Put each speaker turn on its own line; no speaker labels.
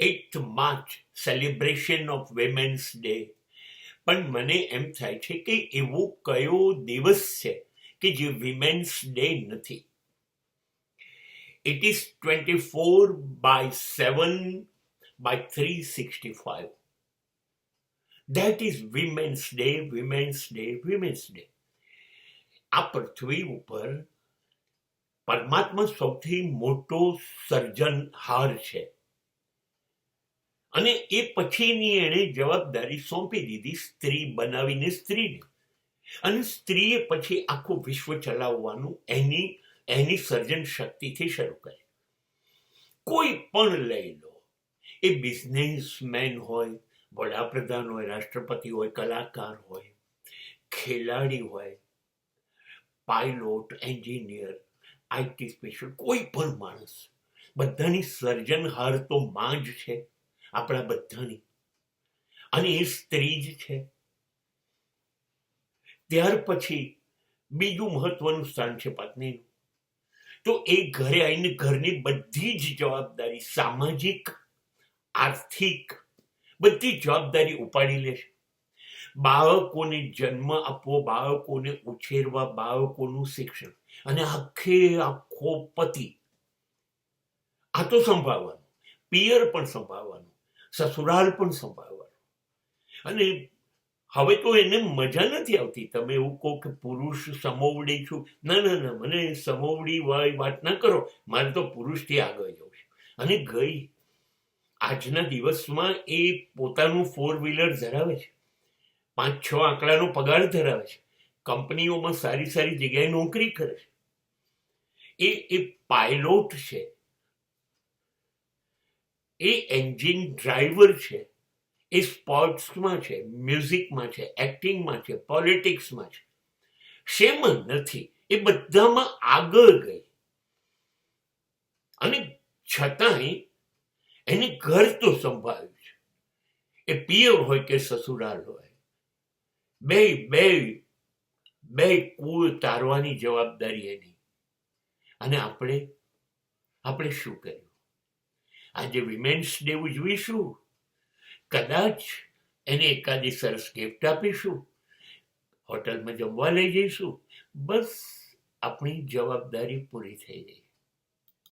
8th March celebration of women's day, પણ મને એમ થાય છે કે એવો કયો દિવસ છે કે જે વિમેન્સ ડે નથી. It is 24/7/365. That is Women's Day, Women's Day, Women's Day. આ પૃથ્વી ઉપર પરમાત્મા સૌથી મોટો સર્જનહાર છે, અને એ પછીની એણે જવાબદારી સોંપી દીધી સ્ત્રી બનાવીને સ્ત્રીને, અને સ્ત્રીએ પછી આખું વિશ્વ ચલાવવાનું એની સર્જન શક્તિથી શરૂ કરે. કોઈ પણ લઈ લો, એ બિઝનેસમેન હોય, વડાપ્રધાન હોય, રાષ્ટ્રપતિ હોય, કલાકાર હોય, ખેલાડી હોય, પાયલોટ, એન્જિનિયર, આઈટી સ્પેશિયલ, કોઈ પણ માણસ, બધાની સર્જનહાર તો માં જ છે, આપણા બધાની, અને એ સ્ત્રી જ છે. ત્યાર પછી બીજું મહત્વનું સ્થાન છે પત્નીનું. તો એ ઘરે આવીને ઘરની બધી જ જવાબદારી, સામાજિક, આર્થિક, બધી જવાબદારી ઉપાડી લેશે. બાળકોને જન્મ આપવો, બાળકોને ઉછેરવા, બાળકોનું શિક્ષણ, અને આખો પતિ, આ તો સંભાળવાનું, પિયર પણ સંભાળવાનું, સસુરાલ પણ સંભાળવાનું. અને હવે તો એને મજા નથી આવતી. તમે એવું કહો કે પુરુષ સમોવડી છું, ના, મને સમોવડી વાળી વાત ના કરો, મારે તો પુરુષથી આગળ જવું છે. અને ગઈ આજના દિવસમાં એ પોતાનું 4-વ્હીલર ધરાવે છે, 5-6 આંકડાનો પગાર ધરાવે છે, કંપનીઓમાં સારી સારી જગ્યાએ નોકરી કરે છે, એ પાયલોટ છે, એ એન્જિન ડ્રાઈવર છે, એ સ્પોર્ટ્સમાં છે, મ્યુઝિકમાં છે, એક્ટિંગમાં છે, પોલિટિક્સમાં છે, શેમાં નથી, એ બધામાં આગળ ગઈ. અને છતાંય એને ઘર તો સંભાળ્યું છે. એ પિયર હોય કે સસુરાલ હોય, બે કુળ તારવાની જવાબદારી એની. અને આપણે શું કર્યું? આજે વિમેન્સ ડે ઉજવીશું, કદાચ એને એકાદી સરસ ગિફ્ટ આપીશું, હોટલમાં જમવા લઈ જઈશું, બસ આપણી જવાબદારી પૂરી થઈ ગઈ.